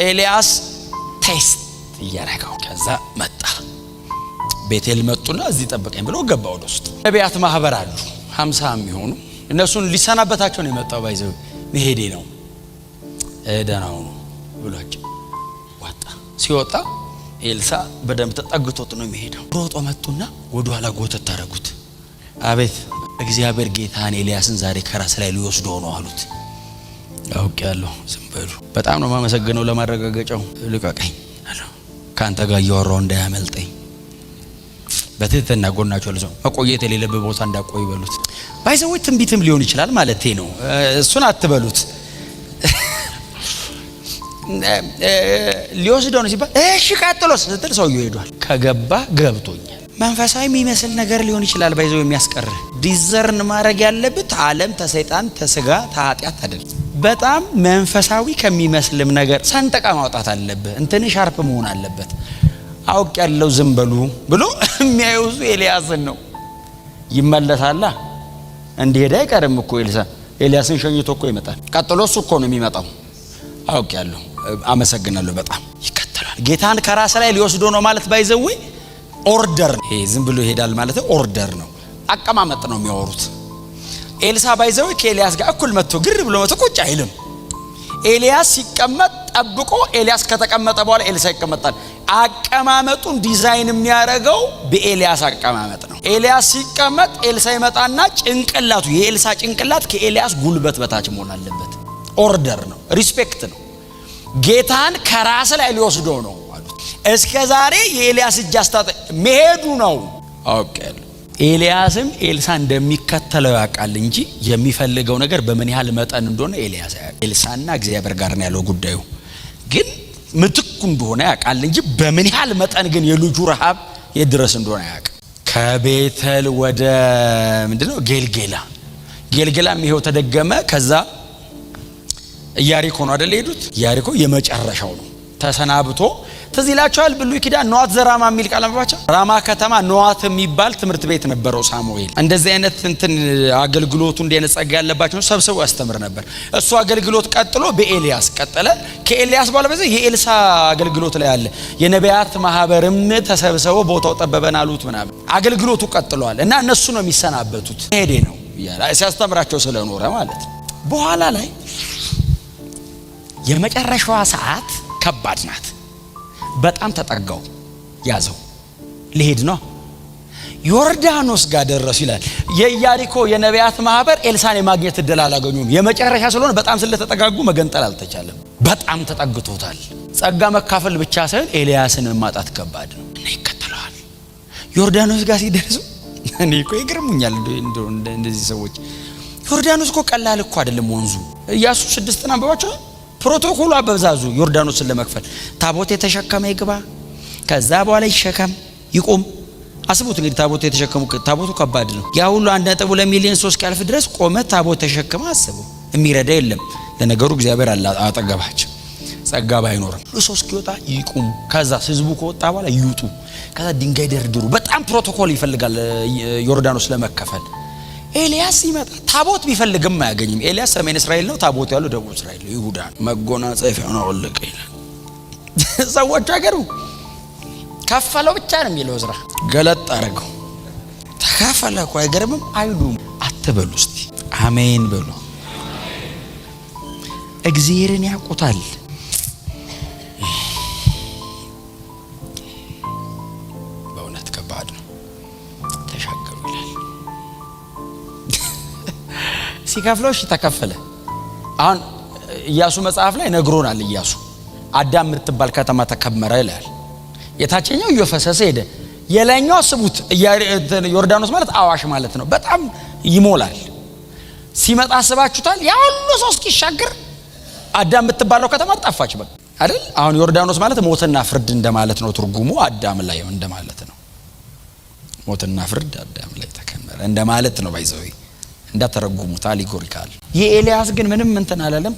[SPEAKER 1] ኤልያስ ቴስት እያረጋው ከዛ መጣ። ቤቴል መጡና እዚህ ጠብቀኝ ብሎ ገባ ወደ ውስጥ። ነቢያት ማህበር አሉ 50 የሚሆኑ። እነሱን ሊሰናበታቸው ነው የመጣው። ባይዘው መሄዴ ነው ደህናው ነው ብሏቸው ወጣ። ሲወጣ ኤልሳ በደንብ ተጠግቶት ነው የሚሄደው። ሮጦ መጡና ወደ ኋላ ጎተት ታረጉት። አቤት እግዚአብሔር ጌታን ኤልያስን ዛሬ ከራስ ላይ ሊወስዶ ነው አሉት። አውቄያለሁ፣ ዝም በሉ። በጣም ነው ማመሰግነው ለማረጋገጫው። ልቀቀኝ አለው። ካንተ ጋር እያወራው እንዳያመልጠኝ። በትህትና ጎናቸው ለሰው መቆየት የሌለበት ቦታ እንዳቆይ በሉት። ባይዘው ትንቢትም ሊሆን ይችላል ማለቴ ነው። እሱን አትበሉት። ሊወስደው ነው ሲባል እሺ ቀጥሎስ ስትል ሰውየው ሄዷል። ከገባ ገብቶኛል። መንፈሳዊ የሚመስል ነገር ሊሆን ይችላል። ባይዘው የሚያስቀር ዲዘርን ማድረግ ያለበት ዓለም ተሰይጣን ተስጋ ተኃጢአት አይደል። በጣም መንፈሳዊ ከሚመስልም ነገር ሰንጠቃ ማውጣት አለበት። እንትን ሻርፕ መሆን አለበት። አውቅ ያለው ዝም በሉ ብሎ የሚያዩዙ ኤልያስን ነው። ይመለሳላ እንዲሄድ አይቀርም እኮ ኤልያስን ሸኝቶ እኮ ይመጣል። ቀጥሎ እሱ እኮ ነው የሚመጣው። አውቅ ያለው አመሰግናለሁ በጣም ይከተላል። ጌታን ከራስ ላይ ሊወስዶ ነው ማለት ባይዘው ኦርደር ነው። ይሄ ዝም ብሎ ይሄዳል ማለት ኦርደር ነው። አቀማመጥ ነው የሚያወሩት። ኤልሳ ባይዘው ከኤልያስ ጋር እኩል መጥቶ ግር ብሎ መጥቶ ቁጭ አይልም። ኤልያስ ሲቀመጥ ጠብቆ ኤልያስ ከተቀመጠ በኋላ ኤልሳ ይቀመጣል። አቀማመጡን ዲዛይን የሚያደርገው በኤልያስ አቀማመጥ ነው። ኤልያስ ሲቀመጥ ኤልሳ ይመጣና ጭንቅላቱ የኤልሳ ጭንቅላት ከኤልያስ ጉልበት በታች መሆን አለበት። ኦርደር ነው፣ ሪስፔክት ነው። ጌታን ከራስ ላይ ሊወስዶ ነው አሉት። እስከ ዛሬ የኤልያስ እጅ አስታጠ መሄዱ ነው። አውቄያለሁ። ኤልያስም ኤልሳ እንደሚከተለው ያውቃል እንጂ የሚፈልገው ነገር በምን ያህል መጠን እንደሆነ ኤልያስ ያውቃል። ኤልሳና እግዚአብሔር ጋር ነው ያለው ጉዳዩ። ግን ምትኩ እንደሆነ ያውቃል እንጂ በምን ያህል መጠን ግን የልጁ ረሃብ የድረስ እንደሆነ ያውቃል። ከቤተል ወደ ምንድነው ጌልጌላም ይሄው ተደገመ። ከዛ ኢያሪኮ ነው አይደል ሄዱት። ኢያሪኮ የመጨረሻው ነው። ተሰናብቶ ትዝ ይላችኋል። ብሉይ ኪዳን ነዋት ዘራማ የሚል ቃል አንብባችሁ። ራማ ከተማ ነዋት የሚባል ትምህርት ቤት ነበረው ሳሙኤል። እንደዚህ አይነት እንትን አገልግሎቱ እንደነጸጋ ጸጋ ያለባቸው ሰብስቦ ያስተምር ነበር። እሱ አገልግሎት ቀጥሎ በኤልያስ ቀጠለ። ከኤልያስ በኋላ በዚህ የኤልሳ አገልግሎት ላይ አለ። የነቢያት ማህበርም ተሰብስበው ቦታው ጠበበን አሉት ምናምን። አገልግሎቱ ቀጥሏል እና እነሱ ነው የሚሰናበቱት። ሄዴ ነው ሲያስተምራቸው ስለኖረ ማለት ነው። በኋላ ላይ የመጨረሻዋ ሰዓት ከባድ ናት። በጣም ተጠጋው፣ ያዘው፣ ሊሄድ ነው። ዮርዳኖስ ጋር ደረሱ ይላል። የኢያሪኮ የነቢያት ማህበር ኤልሳን የማግኘት እድል አላገኙም። የመጨረሻ ስለሆነ በጣም ስለተጠጋጉ መገንጠል አልተቻለም። በጣም ተጠግቶታል። ጸጋ መካፈል ብቻ ሳይሆን ኤልያስን ማጣት ከባድ ነው እና ይከተለዋል። ዮርዳኖስ ጋር ሲደርሱ እኔ እኮ ይገርሙኛል እንደዚህ ሰዎች። ዮርዳኖስ እኮ ቀላል እኮ አይደለም ወንዙ። ኢያሱ 6 አንብባችሁ ፕሮቶኮሉ አበዛዙ። ዮርዳኖስን ለመክፈል ታቦት የተሸከመ ይግባ፣ ከዛ በኋላ ይሸከም፣ ይቆም፣ አስቡት እንግዲህ ታቦት የተሸከሙ ታቦቱ ከባድ ነው። ያ ሁሉ 1.2 ሚሊዮን ሰው እስኪያልፍ ድረስ ቆመ ታቦት ተሸከመ። አስቡ የሚረዳ የለም። ለነገሩ እግዚአብሔር አጠገባቸው ጸጋ ባይኖርም ሰው እስኪወጣ ይቁም። ከዛ ህዝቡ ከወጣ በኋላ ይውጡ። ከዛ ድንጋይ ደርድሩ። በጣም ፕሮቶኮል ይፈልጋል ዮርዳኖስ ለመከፈል። ኤልያስ ይመጣ ታቦት ቢፈልግም አያገኝም። ኤልያስ ሰሜን እስራኤል ነው፣ ታቦት ያለው ደቡብ እስራኤል ነው፣ ይሁዳ ነው። መጎናጸፊያውን አወለቀ ይላል። ሰዎች አገሩ ከፈለው ብቻ ነው የሚለው ዕዝራ ገለጥ አረገው። ተካፈለ እኮ አይገርምም? አይሉም። አትበሉ እስቲ አሜን በሉ። እግዚአብሔርን ያውቁታል። በእውነት ከባድ ነው። ተሻገሩ ይላል። ሲከፍለው እሺ ተከፈለ። አሁን ኢያሱ መጽሐፍ ላይ ነግሮናል። ኢያሱ አዳም የምትባል ከተማ ተከመረ ይላል። የታችኛው እየፈሰሰ ሄደ። የላይኛው አስቡት ዮርዳኖስ ማለት አዋሽ ማለት ነው። በጣም ይሞላል። ሲመጣ አስባችሁታል? ያ ሁሉ ሰው እስኪሻገር አዳም የምትባለው ከተማ ጠፋች በቃ አይደል? አሁን ዮርዳኖስ ማለት ሞትና ፍርድ እንደማለት ነው። ትርጉሙ አዳም ላይ እንደማለት ነው። ሞትና ፍርድ አዳም ላይ ተከመረ እንደማለት ነው። ባይዘው እንዳተረጉሙት አሊጎሪካል። የኤልያስ ግን ምንም እንትን አላለም።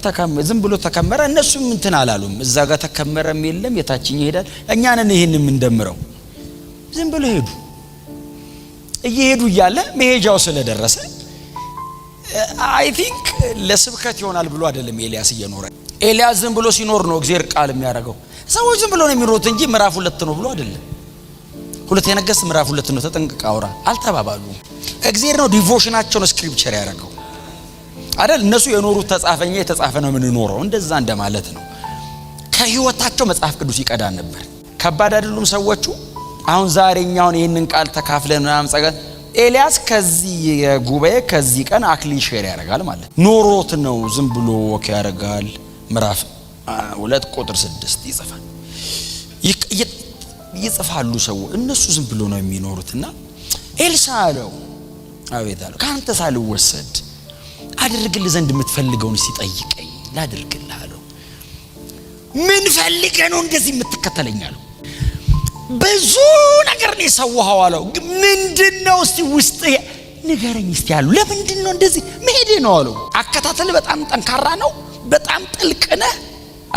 [SPEAKER 1] ዝም ብሎ ተከመረ። እነሱም እንትን አላሉም። እዛ ጋር ተከመረም የለም የታችኛው ይሄዳል። እኛ ነን ይሄንን እንደምረው። ዝም ብሎ ሄዱ። እየሄዱ እያለ መሄጃው ስለደረሰ አይ ቲንክ ለስብከት ይሆናል ብሎ አይደለም ኤልያስ እየኖረ። ኤልያስ ዝም ብሎ ሲኖር ነው እግዚአብሔር ቃል የሚያደርገው። ሰዎች ዝም ብሎ ነው የሚኖሩት እንጂ ምዕራፍ 2 ነው ብሎ አይደለም። 2 ነገሥት ምዕራፍ 2 ነው። ተጠንቅቅ አውራ አልተባባሉ። እግዚአብሔር ነው ዲቮሽናቸውን ስክሪፕቸር ያደረገው አይደል? እነሱ የኖሩት ተጻፈኛ የተጻፈ ነው ምን ኖረው እንደዛ እንደማለት ነው። ከህይወታቸው መጽሐፍ ቅዱስ ይቀዳን ነበር። ከባድ አይደሉም ሰዎቹ? አሁን ዛሬኛውን ይሄንን ቃል ተካፍለን ምናምን ጸጋት ኤልያስ ከዚህ ጉባኤ ከዚህ ቀን አክሊል ሼር ያደርጋል ማለት ኖሮት ነው። ዝም ብሎ ወክ ያደርጋል። ምዕራፍ 2 ቁጥር 6 ይጽፋል። ይጽፋሉ ሰው እነሱ ዝም ብሎ ነው የሚኖሩትና ኤልሳ አለው አቤት አለው ካንተ ሳልወሰድ አድርግልህ ዘንድ የምትፈልገውን ሲጠይቀኝ ላድርግልህ አለው። ምን ፈልገህ ነው እንደዚህ የምትከተለኝ አለው። ብዙ ነገር ነው የሰዋኸው አለው። ምንድነው እስቲ ውስጥ ንገረኝ እስቲ አለው። ለምንድነው እንደዚህ መሄዴ ነው አለው። አከታተል በጣም ጠንካራ ነው። በጣም ጥልቅ ነህ።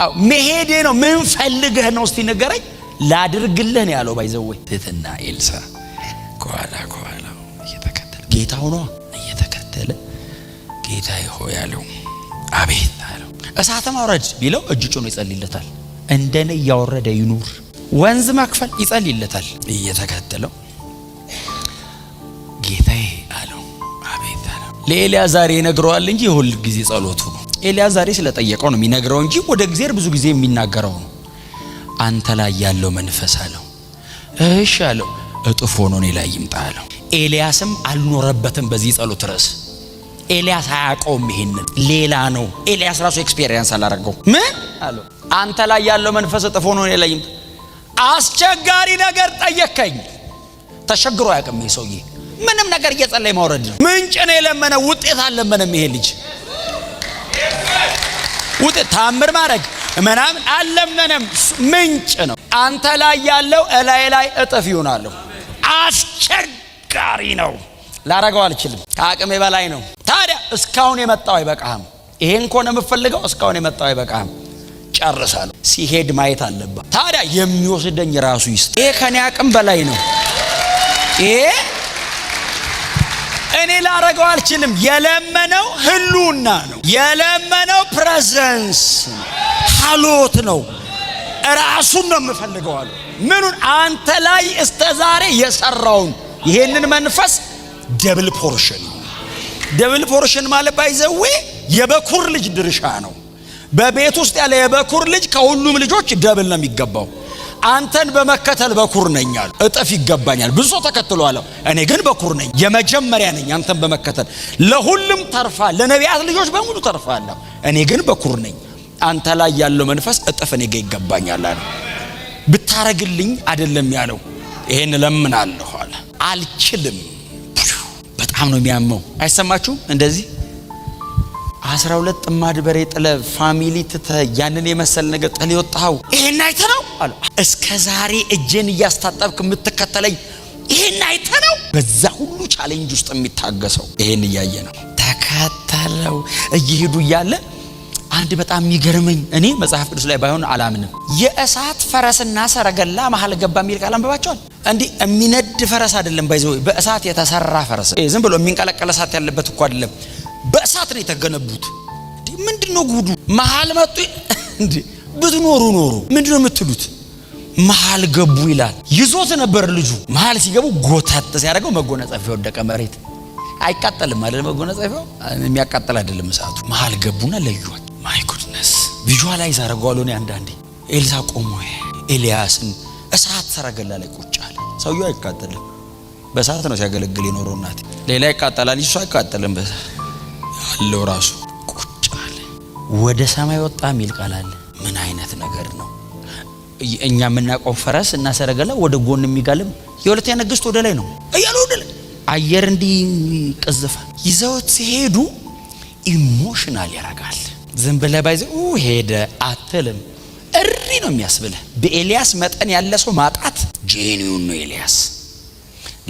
[SPEAKER 1] አዎ መሄዴ ነው። ምን ፈልገህ ነው እስቲ ንገረኝ ላድርግልህ ነው ያለው። ባይዘወይ ትትና ኤልሳ ኳላ እየተከተለ ጌታው ነው እየተከተለ ጌታዬ ሆይ ያለው አቤት አለው። እሳት ማውረድ ቢለው እጅ ጭኖ ይጸልይለታል። እንደነ ያወረደ ይኑር። ወንዝ መክፈል ይጸልይለታል። እየተከተለው ጌታዬ አለው አቤት አለው። ለኤልያስ ዛሬ ይነግረዋል እንጂ ሁሉ ጊዜ ጸሎቱ ነው። ኤልያስ ዛሬ ስለጠየቀው ነው የሚነግረው እንጂ ወደ እግዚአብሔር ብዙ ጊዜ የሚናገረው ነው። አንተ ላይ ያለው መንፈስ አለው እሺ አለው እጥፍ ሆኖ እኔ ላይ ይምጣ አለው። ኤልያስም አልኖረበትም በዚህ ጸሎት ርዕስ። ኤልያስ አያውቀውም። ይሄንን ሌላ ነው። ኤልያስ ራሱ ኤክስፒሪየንስ አላረገው። ምን አለው? አንተ ላይ ያለው መንፈስ እጥፍ ሆኖ እኔ ላይ ይምጣ። አስቸጋሪ ነገር ጠየከኝ። ተሸግሮ አያውቅም ይሄ ሰውዬ። ምንም ነገር እየጸለየ ማውረድ ነው። ምንጭ ነው የለመነው፣ ውጤት አልለመነም። ይሄ ልጅ ውጤት ታምር ማድረግ ምናምን አልለመነም። ምንጭ ነው። አንተ ላይ ያለው እላይ ላይ እጥፍ ይሆናል። አስቸጋሪ ነው። ላረጋው አልችልም። ከአቅሜ በላይ ነው። ታዲያ እስካሁን የመጣው አይበቃህም? ይሄን ኮነ የምፈልገው እስካሁን የመጣው አይበቃህም? ጨርሳለሁ። ሲሄድ ማየት አለበት። ታዲያ የሚወስደኝ ራሱ ይስጥ። ይሄ ከኔ አቅም በላይ ነው። ይሄ እኔ ላረጋው አልችልም። የለመነው ህልውና ነው። የለመነው ፕሬዘንስ ሐሎት ነው። ራሱን ነው የምፈልገው አለ። ምኑን? አንተ ላይ እስከዛሬ የሰራውን ይሄንን መንፈስ ደብል ፖርሽን። ደብል ፖርሽን ማለት ባይዘዌ የበኩር ልጅ ድርሻ ነው። በቤት ውስጥ ያለ የበኩር ልጅ ከሁሉም ልጆች ደብል ነው የሚገባው። አንተን በመከተል በኩር ነኝ አለ። እጥፍ ይገባኛል። ብዙ ተከትሎ አለ። እኔ ግን በኩር ነኝ፣ የመጀመሪያ ነኝ። አንተን በመከተል ለሁሉም ተርፋል። ለነቢያት ልጆች በሙሉ ተርፋል። እኔ ግን በኩር ነኝ። አንተ ላይ ያለው መንፈስ እጥፍ እኔ ጋር ይገባኛል አለ። ብታረግልኝ አይደለም ያለው፣ ይሄን ለምናለሁ አለ። አልችልም። በጣም ነው የሚያመው። አይሰማችሁም? እንደዚህ 12 ጥማድ በሬ ጥለ ፋሚሊ ትተ ያንን የመሰል ነገር ጥለ ይወጣው ይሄን አይተህ ነው አለ። እስከ ዛሬ እጄን እያስታጠብክ የምትከተለኝ ይሄን አይተነው በዛ ሁሉ ቻሌንጅ ውስጥ የሚታገሰው ይሄን እያየ ነው። ተከተለው እየሄዱ እያለ አንድ በጣም የሚገርመኝ እኔ መጽሐፍ ቅዱስ ላይ ባይሆን አላምንም፣ የእሳት ፈረስና ሰረገላ መሃል ገባ የሚል ቃል አንብባቸዋል። እንዴ የሚነድ ፈረስ አይደለም ባይዘው፣ በእሳት የተሰራ ፈረስ። ዝም ብሎ የሚንቀለቀል እሳት ያለበት እኮ አይደለም፣ በእሳት ነው የተገነቡት። እንዴ ምንድነው ጉዱ? መሃል መጡ። እንዴ ብትኖሩ ኖሩ ምንድነው የምትሉት? መሃል ገቡ ይላል። ይዞት ነበር ልጁ። መሃል ሲገቡ ጎተት ሲያደርገው መጎናጸፊያው ወደቀ መሬት። አይቃጠልም አይደል? መጎናጸፊያው የሚያቃጥል አይደለም እሳቱ። መሃል ገቡና ለዩት። ማይ ጉድነስ ቪዥዋላይዝ አደረገዋል። እኔ አንዳንዴ ኤልሳ ቆሞ ኤልያስን እሳት ሰረገላ ላይ ቁጭ አለ። ሰውየው አይቃጠልም፣ በእሳት ነው ሲያገለግል የኖረው። እናት ሌላ ይቃጠላል፣ እሱ አይቃጠልም። ያለው ራሱ ቁጭ አለ። ወደ ሰማይ ወጣ የሚል ቃል አለ። ምን አይነት ነገር ነው? እኛ የምናውቀው ፈረስ እና ሰረገላ ወደ ጎን የሚጋልብ የሁለተኛ ነገሥት ወደ ላይ ነው እያሉ ወደ ላይ አየር እንዲቀዝፋል። ይዘውት ሲሄዱ ኢሞሽናል ያረጋል። ዝም ብለህ ባይዘው ሄደ አትልም፣ እሪ ነው የሚያስብልህ። በኤልያስ መጠን ያለ ሰው ማጣት ጄኒውን ነው። ኤልያስ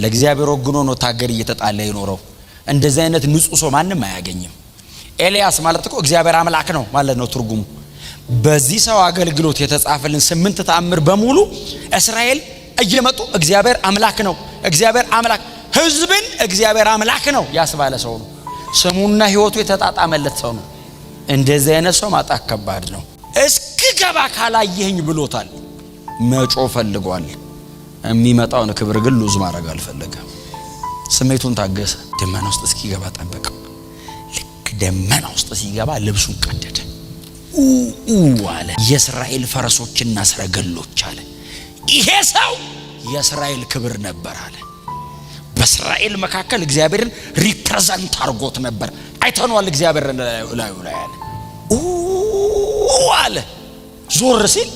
[SPEAKER 1] ለእግዚአብሔር ወግኖ ነው ታገር እየተጣለ የኖረው። እንደዚህ አይነት ንጹህ ሰው ማንም አያገኝም። ኤልያስ ማለት እኮ እግዚአብሔር አምላክ ነው ማለት ነው ትርጉሙ። በዚህ ሰው አገልግሎት የተጻፈልን 8 ተአምር በሙሉ እስራኤል እየመጡ እግዚአብሔር አምላክ ነው፣ እግዚአብሔር አምላክ፣ ህዝብን እግዚአብሔር አምላክ ነው ያስባለ ሰው ነው። ስሙና ህይወቱ የተጣጣመለት ሰው ነው። እንደዚህ አይነት ሰው ማጣት ከባድ ነው። እስኪገባ ካላየኝ ብሎታል። መጮ ፈልጓል። የሚመጣውን ክብር ግን ሉዝ ማድረግ አልፈለገም። ስሜቱን ታገሰ። ደመና ውስጥ እስኪገባ ጠበቀው። ልክ ደመና ውስጥ ሲገባ ልብሱን ቀደደ። አለ የእስራኤል ፈረሶችና ሰረገሎች አለ። ይሄ ሰው የእስራኤል ክብር ነበር አለ። በእስራኤል መካከል እግዚአብሔርን ሪፕሬዘንት አድርጎት ነበር። አይተኗል እግዚአብሔር ላይ አለ። አለ ዞር ሲል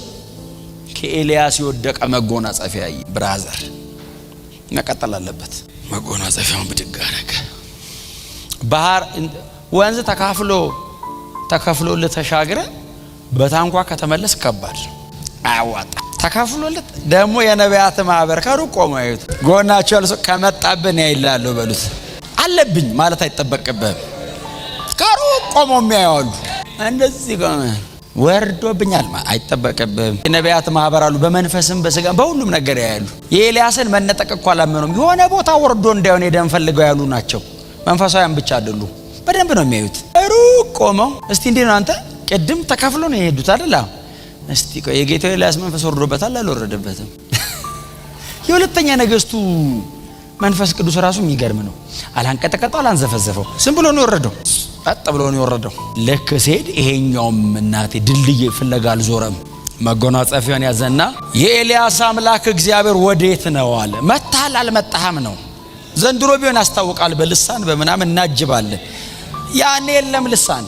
[SPEAKER 1] ከኤልያስ የወደቀ መጎናጸፊያ ብራዘር መቀጠል አለበት። መጎናጸፊያውን ብድግ አደረገ። ባህር ወንዝ ተከፍሎ ለተሻገረ በታንኳ ከተመለስ ከባድ አያዋጣ። ተከፍሎለት ደግሞ የነቢያት ማህበር ከሩቅ ቆሞ ያዩት ጎናቸው ያለው ከመጣብን ያይላሉ በሉት። አለብኝ ማለት አይጠበቅብህም። ከሩቅ ቆሞ የሚያዩሉ እንደዚህ ቆመ ወርዶብኛል አይጠበቅብህም። የነቢያት ማህበር አሉ፣ በመንፈስም በስጋም በሁሉም ነገር ያያሉ። የኤልያስን መነጠቅ እኮ አላመኑም። የሆነ ቦታ ወርዶ እንዳይሆን ሄደን ፈልገው ያሉ ናቸው። መንፈሳውያን ብቻ አይደሉ፣ በደንብ ነው የሚያዩት። ሩቅ ቆመው እስቲ እንዴ ነው አንተ ቅድም ተከፍሎ ነው የሄዱት አይደል? እስቲ ቆይ የጌታው ኤልያስ መንፈስ ወርዶበታል አልወረደበትም? የሁለተኛ ነገሥቱ መንፈስ ቅዱስ ራሱ የሚገርም ነው። አላንቀጠቀጠው፣ አላንዘፈዘፈው፣ ዝም ብሎ ነው የወረደው። ቀጥ ብሎ ነው የወረደው። ልክ ሲሄድ ይሄኛውም እናቴ ድልድይ ፍለጋ አልዞረም። መጎናጸፊያውን ያዘና የኤልያስ አምላክ እግዚአብሔር ወዴት ነው አለ። መጣል አልመጣህም ነው። ዘንድሮ ቢሆን ያስታውቃል። በልሳን በመናም እናጅባለን። ያኔ የለም ልሳን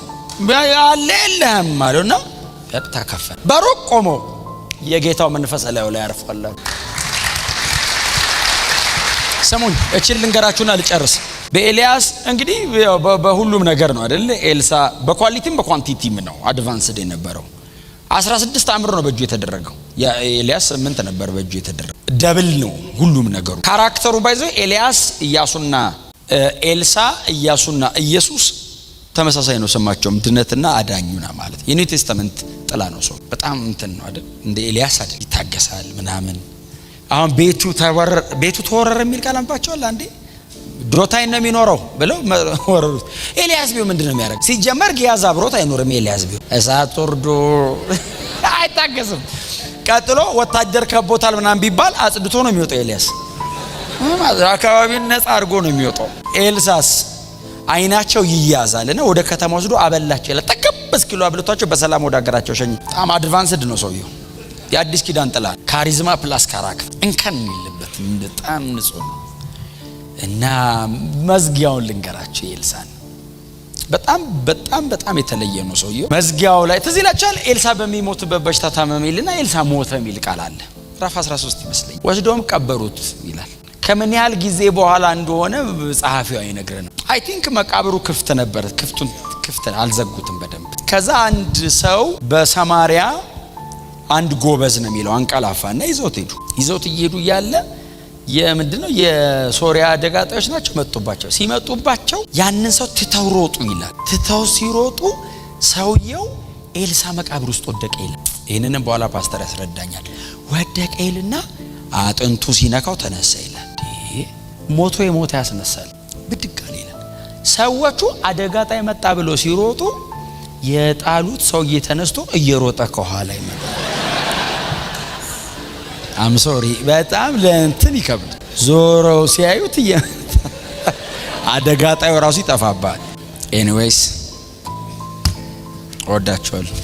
[SPEAKER 1] ያለ የለም ማለት ነው። ተከፈለ። በሩቅ ቆሞ የጌታው መንፈስ ላይ ያርፋል። ሰሙኝ እቺን ልንገራችሁና ልጨርስ። በኤልያስ እንግዲህ በሁሉም ነገር ነው አይደል? ኤልሳ በኳሊቲም በኳንቲቲም ነው አድቫንስድ የነበረው። 16 ተአምር ነው በእጁ የተደረገው። የኤልያስ 8 ነበር በእጁ የተደረገው። ደብል ነው ሁሉም ነገሩ። ካራክተሩ ባይዘው ኤልያስ ኢያሱና ኤልሳ ኢያሱና ኢየሱስ ተመሳሳይ ነው ስማቸውም፣ ድነትና አዳኙና ማለት የኒው ቴስተመንት ጥላ ነው። ሰው በጣም እንትን ነው አይደል? እንደ ኤልያስ አይደል? ይታገሳል ምናምን። አሁን ቤቱ ተወረረ የሚል ቃል አንባቸዋል። አንዴ ድሮታይ ነው የሚኖረው ብለው ወረሩት። ኤልያስ ቢሆን ምንድነው የሚያደርግ? ሲጀመር ጊያዝ አብሮት አይኖርም። ኤልያስ ቢሆን እሳት ወርዶ አይታገስም። ቀጥሎ ወታደር ከቦታል ምናምን ቢባል አጽድቶ ነው የሚወጣው። ኤልያስ አካባቢውን ነፃ አድርጎ ነው የሚወጣው። ኤልሳስ አይናቸው ይያዛልና ወደ ከተማ ወስዶ አበላቸው ይላል። ተቀበስ ኪሎ አብልቷቸው በሰላም ወደ ሀገራቸው ሸኝ። በጣም አድቫንስድ ነው ሰውየው። የአዲስ ኪዳን ጥላ ካሪዝማ ፕላስ ካራክተር እንከን የለበት። በጣም ንጹህ ነው። እና መዝጊያውን ልንገራቸው የኤልሳን በጣም የተለየ ነው ሰውየው። መዝጊያው ላይ ትዝ ይላችኋል። ኤልሳ በሚሞትበት በሽታ ታመመ ይልና ኤልሳ ሞተ የሚል ቃል አለ። ምዕራፍ 13 ይመስለኝ። ወስዶም ቀበሩት ይላል። ከምን ያህል ጊዜ በኋላ እንደሆነ ጸሐፊው አይነግረንም። አይ ቲንክ መቃብሩ ክፍት ነበር። ክፍት አልዘጉትም በደንብ። ከዛ አንድ ሰው በሰማሪያ አንድ ጎበዝ ነው የሚለው አንቀላፋና ይዘውት እየሄዱ ያለ የምንድነው የሶሪያ አደጋ ጣዮች ናቸው መጡባቸው። ሲመጡባቸው ያንን ሰው ትተው ሮጡ ይላል። ትተው ሲሮጡ ሰውየው ኤልሳ መቃብር ውስጥ ወደቀ ይላል። ይሄንንም በኋላ ፓስተር ያስረዳኛል። ወደቀ ይልና አጥንቱ ሲነካው ተነሳ ይላል። ሞቶ የሞተ ያስነሳል። ብድግ አለ ይላል። ሰዎቹ አደጋ ጣይ መጣ ብሎ ሲሮጡ የጣሉት ሰውዬ ተነስቶ እየሮጠ ከኋላ ይመጣል። አም ሶሪ በጣም ለእንትን ይከብድ። ዞረው ሲያዩት አደጋ ጣዩ ራሱ ይጠፋባል። ኤኒዌይስ ወዳችኋለሁ።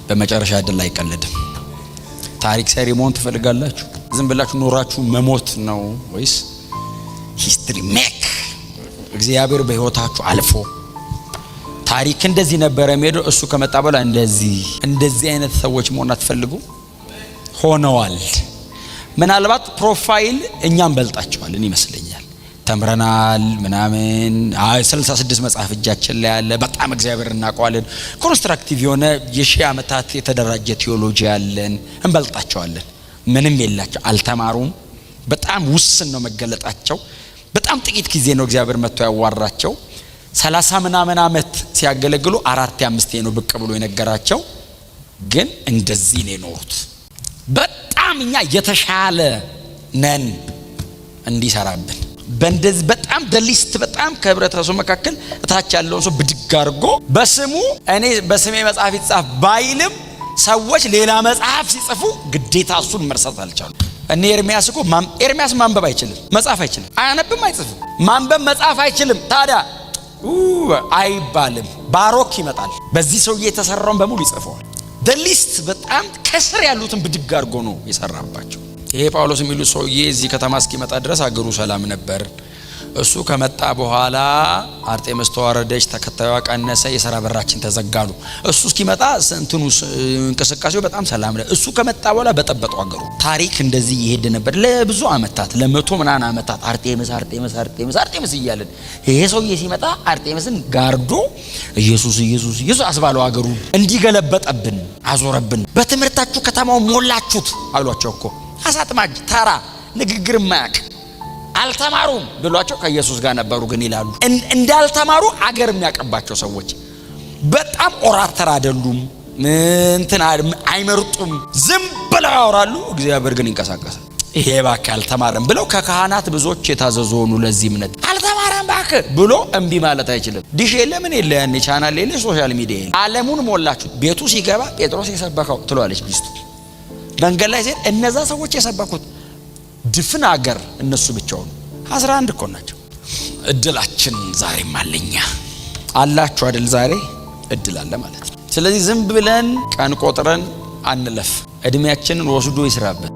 [SPEAKER 1] በመጨረሻ አይደል አይቀልድም። ታሪክ ሰሪ መሆን ትፈልጋላችሁ? ዝም ብላችሁ ኖራችሁ መሞት ነው ወይስ ሂስትሪ ሜክ? እግዚአብሔር በህይወታችሁ አልፎ ታሪክ እንደዚህ ነበር የሚሄደው እሱ ከመጣ በኋላ እንደዚህ አይነት ሰዎች መሆን አትፈልጉ? ሆነዋል። ምናልባት ፕሮፋይል እኛም በልጣቸዋልን ይመስለኛል። ተምረናል ምናምን 66 መጽሐፍ እጃችን ላይ ያለ በጣም እግዚአብሔር እናውቀዋለን። ኮንስትራክቲቭ የሆነ የሺህ ዓመታት የተደራጀ ቲዮሎጂ ያለን እንበልጣቸዋለን። ምንም የላቸው፣ አልተማሩም። በጣም ውስን ነው መገለጣቸው። በጣም ጥቂት ጊዜ ነው እግዚአብሔር መጥቶ ያዋራቸው። 30 ምናምን ዓመት ሲያገለግሉ 4-5 ነው ብቅ ብሎ የነገራቸው። ግን እንደዚህ ነው የኖሩት። በጣም እኛ የተሻለ ነን እንዲሰራብን በእንደዚህ በጣም ደሊስት በጣም ከህብረተሰቡ መካከል እታች ያለውን ሰው ብድግ አድርጎ በስሙ እኔ በስሜ መጽሐፍ ይጻፍ ባይልም ሰዎች ሌላ መጽሐፍ ሲጽፉ ግዴታ እሱን መርሳት አልቻሉ። እኔ ኤርሚያስ ማንበብ አይችልም፣ መጽሐፍ አይችልም፣ አያነብም፣ አይጽፍም። ማንበብ መጽሐፍ አይችልም። ታዲያ አይባልም። ባሮክ ይመጣል፣ በዚህ ሰውዬ የተሰራውን በሙሉ ይጽፈዋል። ደሊስት በጣም ከስር ያሉትን ብድግ አድርጎ ነው የሰራባቸው። ይሄ ጳውሎስ የሚሉት ሰውዬ እዚህ ከተማ እስኪመጣ ድረስ አገሩ ሰላም ነበር። እሱ ከመጣ በኋላ አርጤምስ ተዋረደች፣ ተከታዩዋ ቀነሰ፣ የሥራ በራችን ተዘጋሉ። እሱ እስኪመጣ እንቅስቃሴው በጣም ሰላም ነው። እሱ ከመጣ በኋላ በጠበጠው አገሩ። ታሪክ እንደዚህ ይሄድ ነበር ለብዙ ዓመታት፣ ለ100 ምናምን ዓመታት አርጤምስ እያለን ይሄ ሰውዬ ሲመጣ አርጤምስን ጋርዶ ኢየሱስ አስባለው አገሩ እንዲገለበጠብን አዞረብን። በትምህርታችሁ ከተማው ሞላችሁት አሏቸው እኮ። አሳጥማጅ ተራ ንግግር ማያቅ አልተማሩም ብሏቸው ከኢየሱስ ጋር ነበሩ። ግን ይላሉ እንዳልተማሩ አገር የሚያቀባቸው ሰዎች በጣም ኦራተር አይደሉም፣ አይመርጡም፣ ዝም ብለው ያወራሉ። እግዚአብሔር ግን ይንቀሳቀሳል። ይሄ ባክ አልተማረም ብለው ከካህናት ብዙዎች የታዘዙ ሆኑ። ለዚህ እምነት አልተማረም ባክ ብሎ እምቢ ማለት አይችልም። ዲሽ የለምን የለ ያኔ ቻናል የለ ሶሻል ሚዲያ የለ። ዓለሙን ሞላችሁ። ቤቱ ሲገባ ጴጥሮስ የሰበከው ትሏለች ሚስቱ። መንገድ ላይ ሲሄድ እነዛ ሰዎች የሰበኩት ድፍን አገር እነሱ ብቻውን 11 እኮ ናቸው። እድላችን ዛሬም አለኛ አላችሁ አይደል? ዛሬ እድል አለ ማለት ነው። ስለዚህ ዝም ብለን ቀን ቆጥረን አንለፍ። እድሜያችንን ወስዶ ይስራበት።